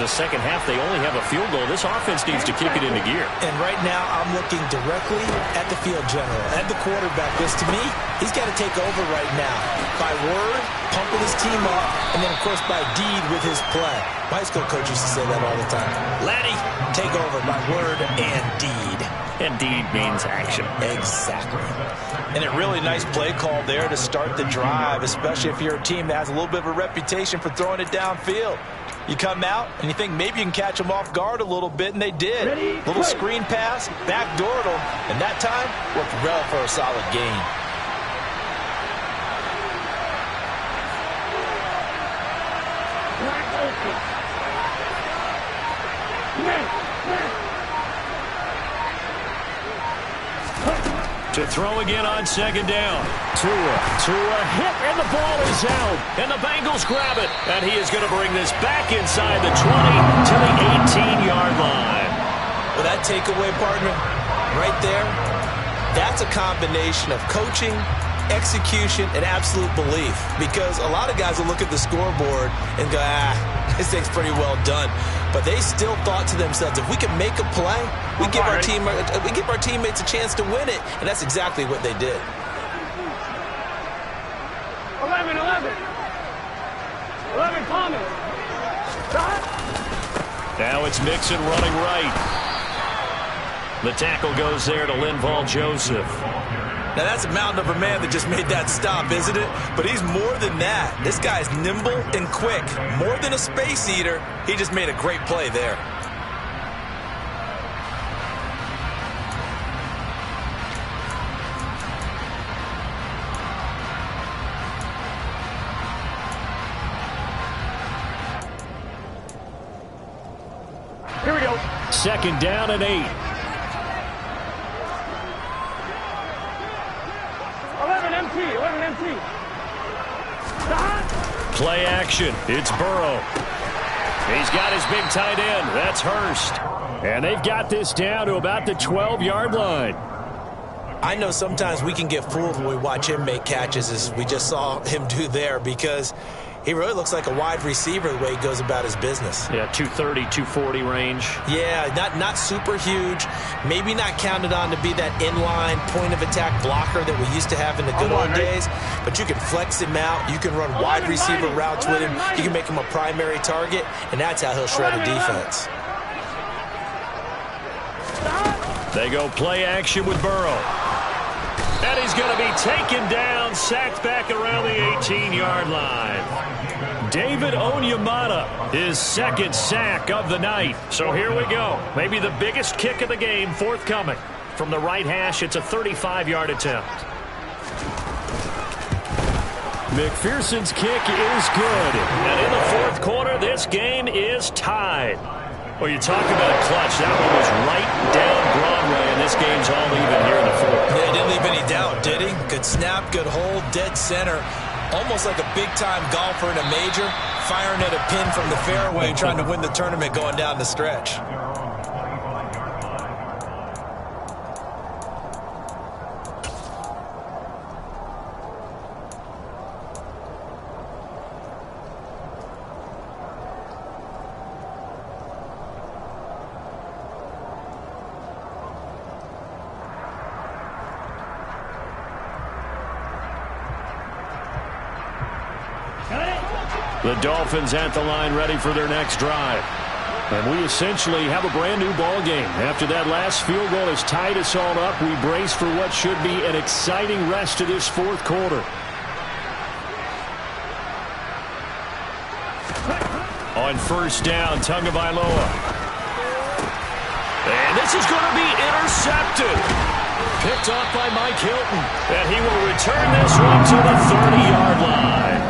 Second half, they only have a field goal. This offense needs to kick it into gear. And right now, I'm looking directly at the field general, at the quarterback. Because to me, he's got to take over right now. By word, pumping his team up, and then, of course, by deed with his play. My high school coach used to say that all the time. Laddie, take over by word and deed. And deed means action. Exactly. And a really nice play call there to start the drive, especially if you're a team that has a little bit of a reputation for throwing it downfield. You come out and you think maybe you can catch them off guard a little bit, and they did. Little screen pass, backdoored them, and that time worked well for a solid gain. To throw again on second down. Tua hit, and the ball is out. And the Bengals grab it. And he is going to bring this back inside the 20 to the 18-yard line. Well, that takeaway, partner, right there, that's a combination of coaching, execution, and absolute belief. Because a lot of guys will look at the scoreboard and go, this thing's pretty well done. But they still thought to themselves, if we can make a play, we give our teammates a chance to win it. And that's exactly what they did. 11 Thomas. Now it's Mixon running right. The tackle goes there to Linval Joseph. Now, that's a mountain of a man that just made that stop, isn't it? But he's more than that. This guy's nimble and quick. More than a space eater, he just made a great play there. Here we go. Second down and 8. 11 MT. Play action. It's Burrow. He's got his big tight end. That's Hurst. And they've got this down to about the 12-yard line. I know sometimes we can get fooled when we watch him make catches, as we just saw him do there, because he really looks like a wide receiver the way he goes about his business. Yeah, 230, 240 range. Yeah, not super huge. Maybe not counted on to be that inline point-of-attack blocker that we used to have in the good old days. But you can flex him out. You can run wide receiver routes with him. You can make him a primary target, and that's how he'll shred a defense. They go play action with Burrow. And he's going to be taken down, sacked back around the 18-yard line. David Onyemata, his second sack of the night. So here we go. Maybe the biggest kick of the game forthcoming. From the right hash, it's a 35-yard attempt. McPherson's kick is good. And in the fourth quarter, this game is tied. Well, you talk about clutch. That one was right down Broadway, and this game's all even here in the fourth. Yeah, he didn't leave any doubt, did he? Good snap, good hold, dead center. Almost like a big-time golfer in a major, firing at a pin from the fairway, trying to win the tournament going down the stretch. The Dolphins at the line, ready for their next drive. And we essentially have a brand new ball game. After that last field goal has tied us all up, we brace for what should be an exciting rest to this fourth quarter. On first down, Tagovailoa. And this is going to be intercepted. Picked off by Mike Hilton. And he will return this one to the 30-yard line.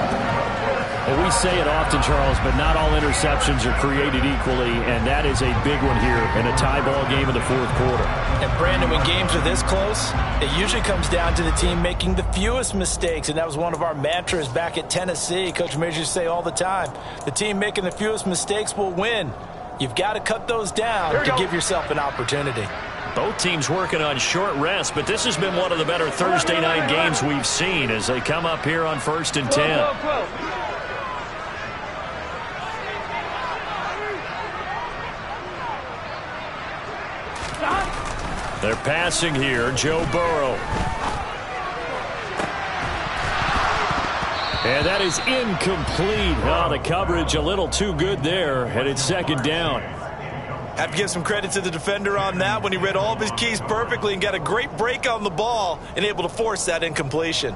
Well, we say it often, Charles, but not all interceptions are created equally, and that is a big one here in a tie ball game in the fourth quarter. And, Brandon, when games are this close, it usually comes down to the team making the fewest mistakes, and that was one of our mantras back at Tennessee. Coach Majors used to say all the time, the team making the fewest mistakes will win. You've got to cut those down to give yourself an opportunity. Both teams working on short rest, but this has been one of the better Thursday night games we've seen as they come up here on 1st and 10. They're passing here, Joe Burrow. And that is incomplete. Oh, the coverage a little too good there, and it's second down. Have to give some credit to the defender on that when he read all of his keys perfectly and got a great break on the ball and able to force that incompletion.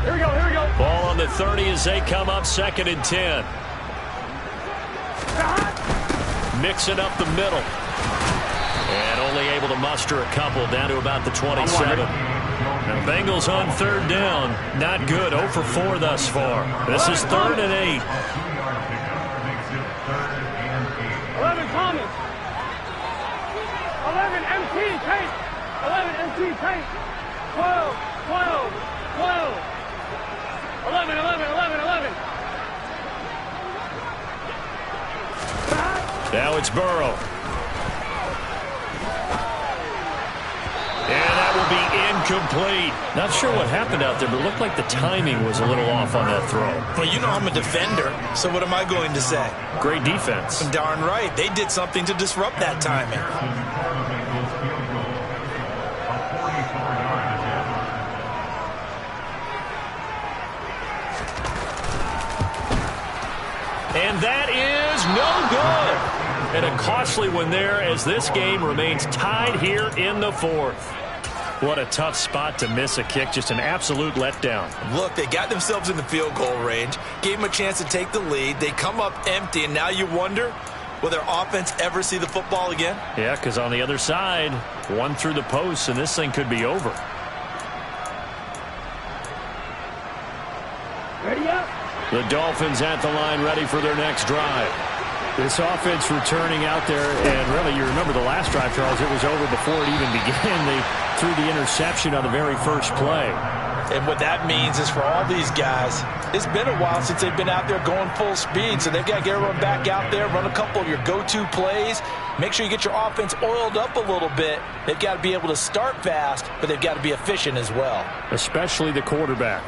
Here we go. Ball on the 30 as they come up 2nd and 10. Mixing up the middle. And only able to muster a couple down to about the 27. The Bengals on third down. Not good. 0 for 4 thus far. This is 3rd and 8. 11 Thomas. 11 MT Tate. 11 MT Tate. 12, 12, 12. 11, 11, 11, 11. Now it's Burrow. And that will be incomplete. Not sure what happened out there, but it looked like the timing was a little off on that throw. Well, you know I'm a defender, so what am I going to say? Great defense. Darn right. They did something to disrupt that timing. And that is no good. And a costly one there as this game remains tied here in the 4th. What a tough spot to miss a kick. Just an absolute letdown. Look, they got themselves in the field goal range, gave them a chance to take the lead. They come up empty, and now you wonder, will their offense ever see the football again? Yeah, because on the other side, one through the post, and this thing could be over. Ready up. The Dolphins at the line, ready for their next drive. This offense returning out there, and really, you remember the last drive, Charles, it was over before it even began. They threw the interception on the very first play. And what that means is for all these guys, it's been a while since they've been out there going full speed, so they've got to get everyone back out there, run a couple of your go-to plays, make sure you get your offense oiled up a little bit. They've got to be able to start fast, but they've got to be efficient as well. Especially the quarterback.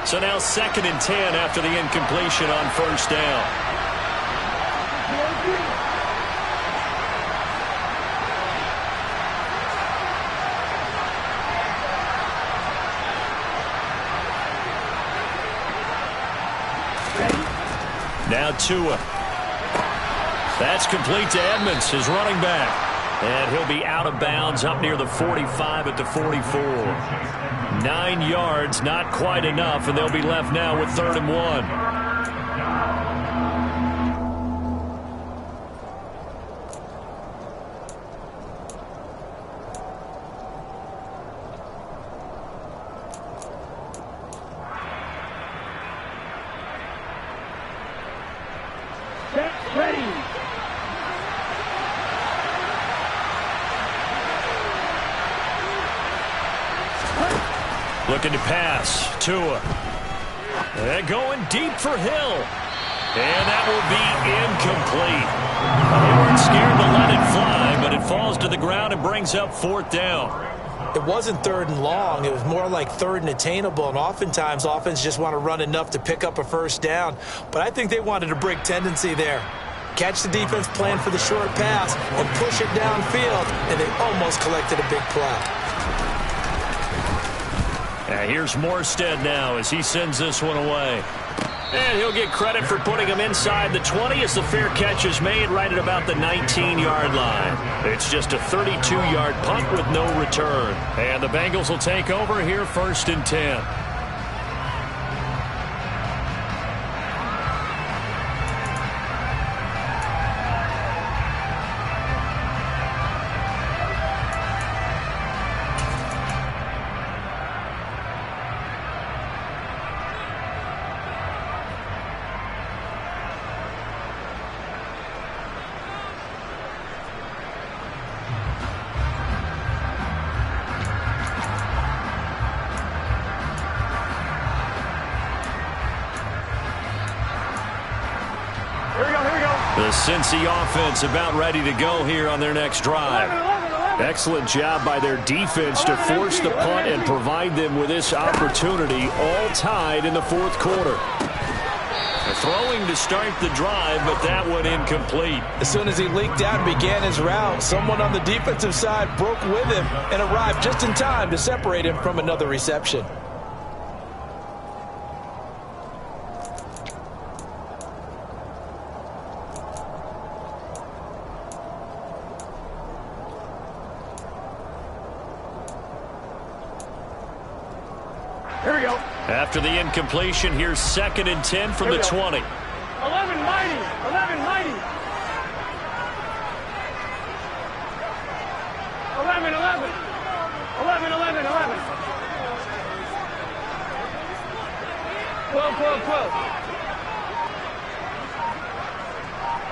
So now 2nd and 10 after the incompletion on first down. Now Tua. That's complete to Edmonds, his running back. And he'll be out of bounds up near the 45 at the 44. 9 yards, not quite enough, and they'll be left now with 3rd and 1. Looking to pass. Tua. They're going deep for Hill. And that will be incomplete. They weren't scared to let it fly, but it falls to the ground and brings up 4th down. It wasn't 3rd and long. It was more like 3rd and attainable, and oftentimes offense just want to run enough to pick up a first down. But I think they wanted a break tendency there. Catch the defense plan for the short pass and push it downfield, and they almost collected a big play. Here's Morstead now as he sends this one away. And he'll get credit for putting him inside the 20 as the fair catch is made right at about the 19-yard line. It's just a 32-yard punt with no return. And the Bengals will take over here 1st and 10. The Cincy offense about ready to go here on their next drive. Excellent job by their defense to force the punt and provide them with this opportunity, all tied in the 4th quarter. Throwing to start the drive, but that one incomplete. As soon as he leaked out and began his route, someone on the defensive side broke with him and arrived just in time to separate him from another reception. Here we go. After the incompletion, here's 2nd and 10 from the 20. 11 mighty. 11 mighty. 11, 11. 11, 11, 11. 12, 12, 12.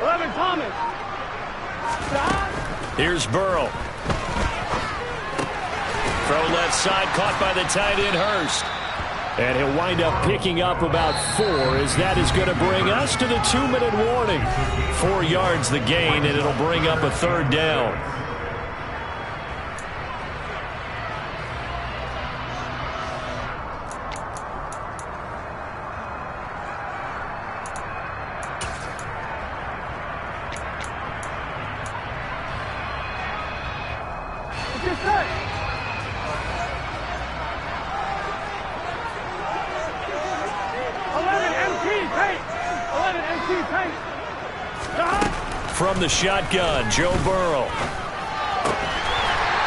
11, Thomas. Stop. Here's Burrow. Throw left side, caught by the tight end, Hurst. And he'll wind up picking up about 4, as that is going to bring us to the 2-minute warning. 4 yards the gain, and it'll bring up a 3rd down. From the shotgun, Joe Burrow.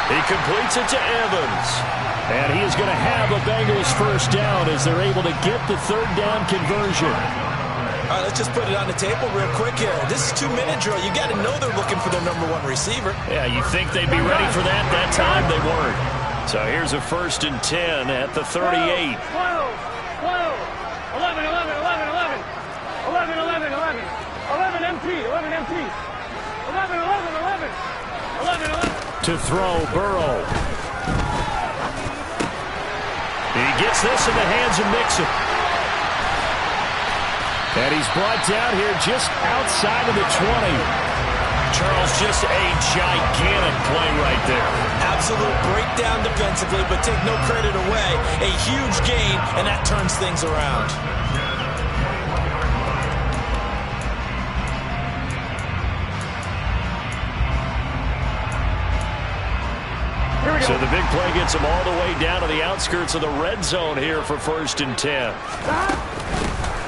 He completes it to Evans. And he is going to have a Bengals 1st down as they're able to get the 3rd down conversion. All right, let's just put it on the table real quick here. This is 2-minute drill. You got to know they're looking for their number 1 receiver. Yeah, you think they'd be ready for that? That time they weren't. So here's a 1st and 10 at the 38. 12, 12, 11, 11, 11, 11. 11, 11, 11. 11 MT, 11 MT. 11, 11, 11. 11, 11. To throw, Burrow. He gets this in the hands of Mixon. And he's brought down here just outside of the 20. Charles, just a gigantic play right there. Absolute breakdown defensively, but take no credit away. A huge gain, and that turns things around. So the big play gets him all the way down to the outskirts of the red zone here for 1st and 10.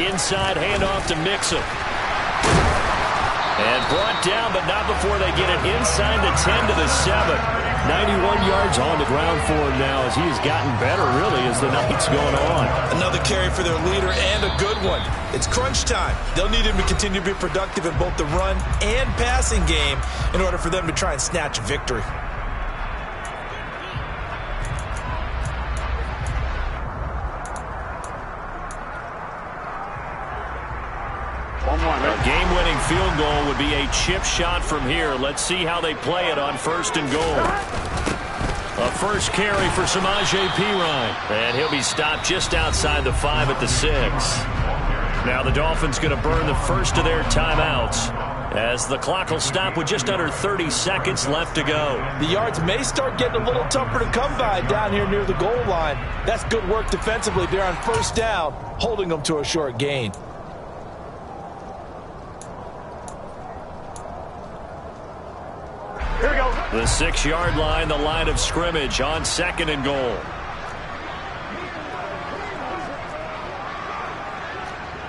Inside handoff to Mixon. And brought down, but not before they get it inside the 10 to the 7. 91 yards on the ground for him now as he's gotten better, really, as the night's going on. Another carry for their leader and a good one. It's crunch time. They'll need him to continue to be productive in both the run and passing game in order for them to try and snatch a victory. A game-winning field goal would be a chip shot from here. Let's see how they play it on 1st and goal. A first carry for Samaje Perine. And he'll be stopped just outside the 5 at the 6. Now the Dolphins going to burn the first of their timeouts as the clock will stop with just under 30 seconds left to go. The yards may start getting a little tougher to come by down here near the goal line. That's good work defensively there on 1st down, holding them to a short gain. Here we go. The 6-yard line, the line of scrimmage on 2nd and goal.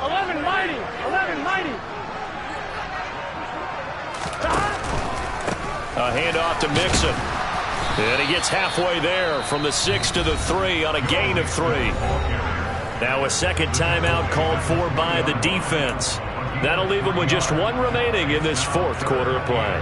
11 mighty. 11 mighty. A handoff to Mixon. And he gets halfway there from the 6 to the 3 on a gain of 3. Now a second timeout called for by the defense. That'll leave them with just 1 remaining in this 4th quarter of play.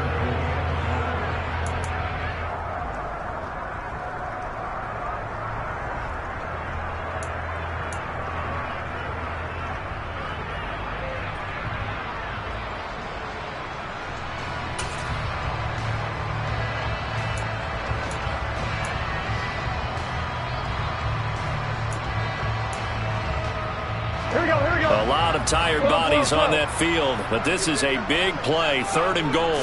A lot of tired bodies on that field, but this is a big play, 3rd and goal.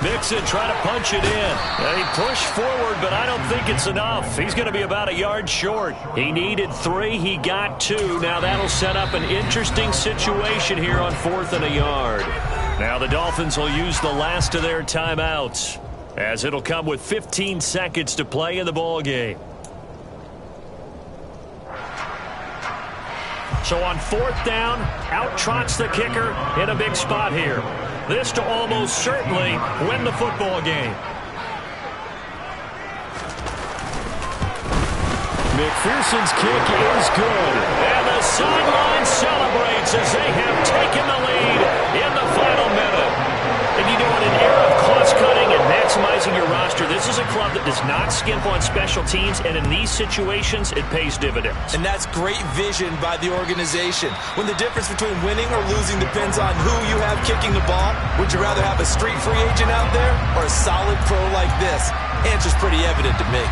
Mixon trying to punch it in. He pushed forward, but I don't think it's enough. He's going to be about a yard short. He needed 3. He got 2. Now that'll set up an interesting situation here on 4th and a yard. Now the Dolphins will use the last of their timeouts, as it'll come with 15 seconds to play in the ball game. So on 4th down, out trots the kicker in a big spot here. This to almost certainly win the football game. McPherson's kick is good. And the sideline celebrates as they have taken the lead in the final minute. And you know, in an era of cost-cutting and maximizing your roster, this is a club that does not skimp on special teams, and in these situations, it pays dividends. And that's great vision by the organization. When the difference between winning or losing depends on who you have kicking the ball, would you rather have a street free agent out there or a solid pro like this? Answer's pretty evident to me.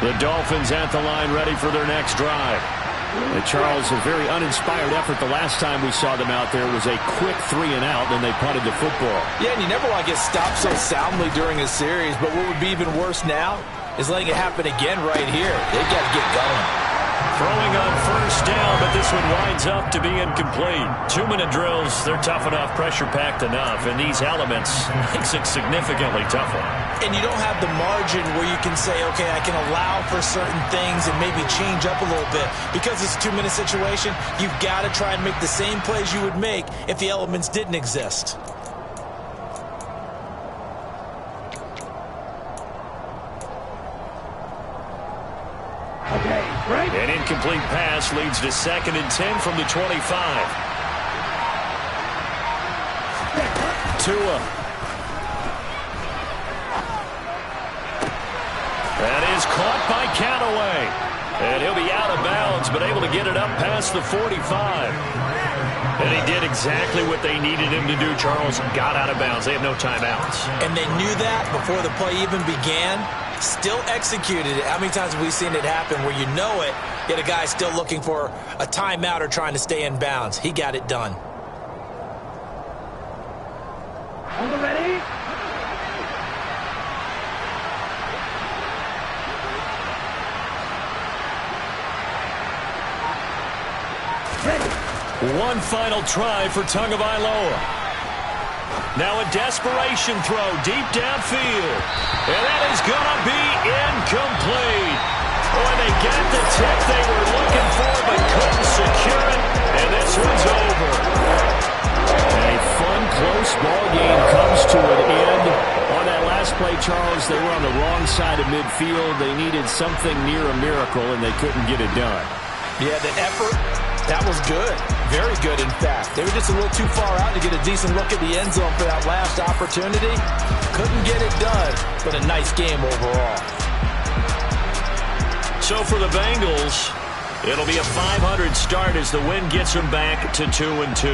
The Dolphins at the line, ready for their next drive. Charles, a very uninspired effort the last time we saw them out there. Was a quick 3-and-out, then they punted the football. Yeah, and you never want to get stopped so soundly during a series, but what would be even worse now is letting it happen again right here. They've got to get going. Throwing on first down, but this one winds up to be incomplete. 2-minute drills, they're tough enough, pressure-packed enough, and these elements makes it significantly tougher. And you don't have the margin where you can say, okay, I can allow for certain things and maybe change up a little bit. Because it's a 2-minute situation, you've got to try and make the same plays you would make if the elements didn't exist. An incomplete pass leads to 2nd and 10 from the 25. Tua. That is caught by Callaway. And he'll be out of bounds, but able to get it up past the 45. And he did exactly what they needed him to do, Charles. Got out of bounds. They have no timeouts. And they knew that before the play even began. Still executed it. How many times have we seen it happen where you know it, yet a guy still looking for a timeout or trying to stay in bounds? He got it done. On the ready? One final try for Tagovailoa. Now a desperation throw deep downfield. And that is going to be incomplete. Boy, they got the tip they were looking for but couldn't secure it. And this one's over. A fun, close ball game comes to an end. On that last play, Charles, they were on the wrong side of midfield. They needed something near a miracle, and they couldn't get it done. Yeah, the effort, that was good. Very good, in fact. They were just a little too far out to get a decent look at the end zone for that last opportunity. Couldn't get it done, but a nice game overall. So for the Bengals, it'll be a 500 start as the win gets them back to 2-2.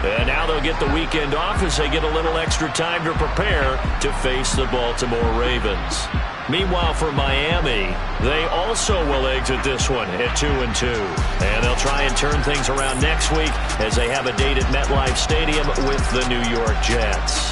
And now they'll get the weekend off as they get a little extra time to prepare to face the Baltimore Ravens. Meanwhile, for Miami, they also will exit this one at 2-2. And they'll try and turn things around next week as they have a date at MetLife Stadium with the New York Jets.